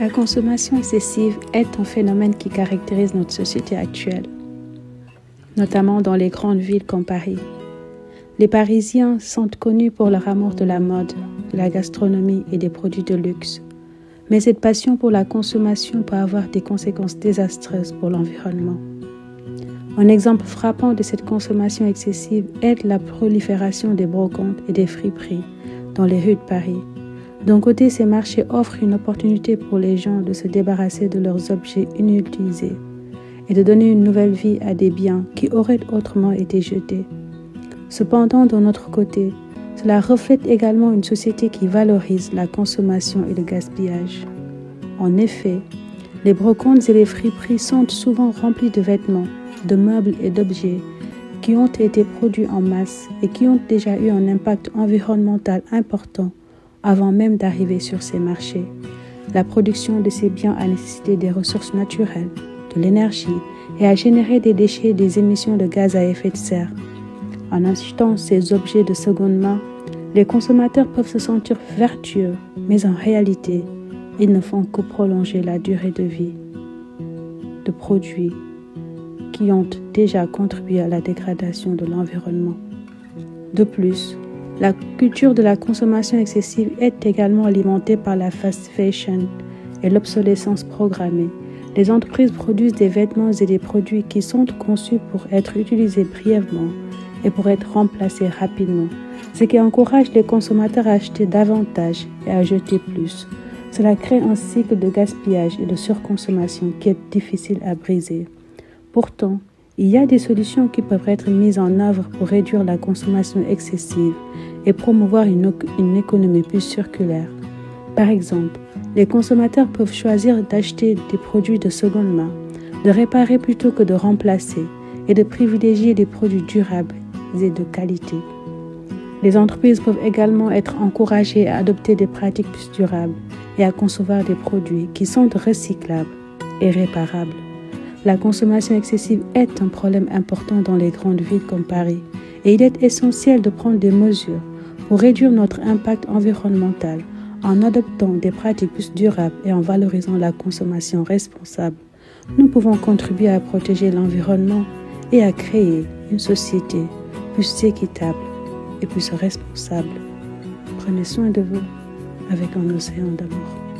La consommation excessive est un phénomène qui caractérise notre société actuelle, notamment dans les grandes villes comme Paris. Les Parisiens sont connus pour leur amour de la mode, de la gastronomie et des produits de luxe. Mais cette passion pour la consommation peut avoir des conséquences désastreuses pour l'environnement. Un exemple frappant de cette consommation excessive est la prolifération des brocantes et des friperies dans les rues de Paris. D'un côté, ces marchés offrent une opportunité pour les gens de se débarrasser de leurs objets inutilisés et de donner une nouvelle vie à des biens qui auraient autrement été jetés. Cependant, d'un autre côté, cela reflète également une société qui valorise la consommation et le gaspillage. En effet, les brocantes et les friperies sont souvent remplies de vêtements, de meubles et d'objets qui ont été produits en masse et qui ont déjà eu un impact environnemental important avant même d'arriver sur ces marchés. La production de ces biens a nécessité des ressources naturelles, de l'énergie et a généré des déchets et des émissions de gaz à effet de serre. En achetant ces objets de seconde main, les consommateurs peuvent se sentir vertueux, mais en réalité, ils ne font que prolonger la durée de vie de produits qui ont déjà contribué à la dégradation de l'environnement. De plus, la culture de la consommation excessive est également alimentée par la fast fashion et l'obsolescence programmée. Les entreprises produisent des vêtements et des produits qui sont conçus pour être utilisés brièvement et pour être remplacés rapidement, ce qui encourage les consommateurs à acheter davantage et à jeter plus. Cela crée un cycle de gaspillage et de surconsommation qui est difficile à briser. Pourtant, il y a des solutions qui peuvent être mises en œuvre pour réduire la consommation excessive et promouvoir une économie plus circulaire. Par exemple, les consommateurs peuvent choisir d'acheter des produits de seconde main, de réparer plutôt que de remplacer et de privilégier des produits durables et de qualité. Les entreprises peuvent également être encouragées à adopter des pratiques plus durables et à concevoir des produits qui sont recyclables et réparables. La consommation excessive est un problème important dans les grandes villes comme Paris et il est essentiel de prendre des mesures pour réduire notre impact environnemental en adoptant des pratiques plus durables et en valorisant la consommation responsable. Nous pouvons contribuer à protéger l'environnement et à créer une société plus équitable et plus responsable. Prenez soin de vous avec un océan d'amour.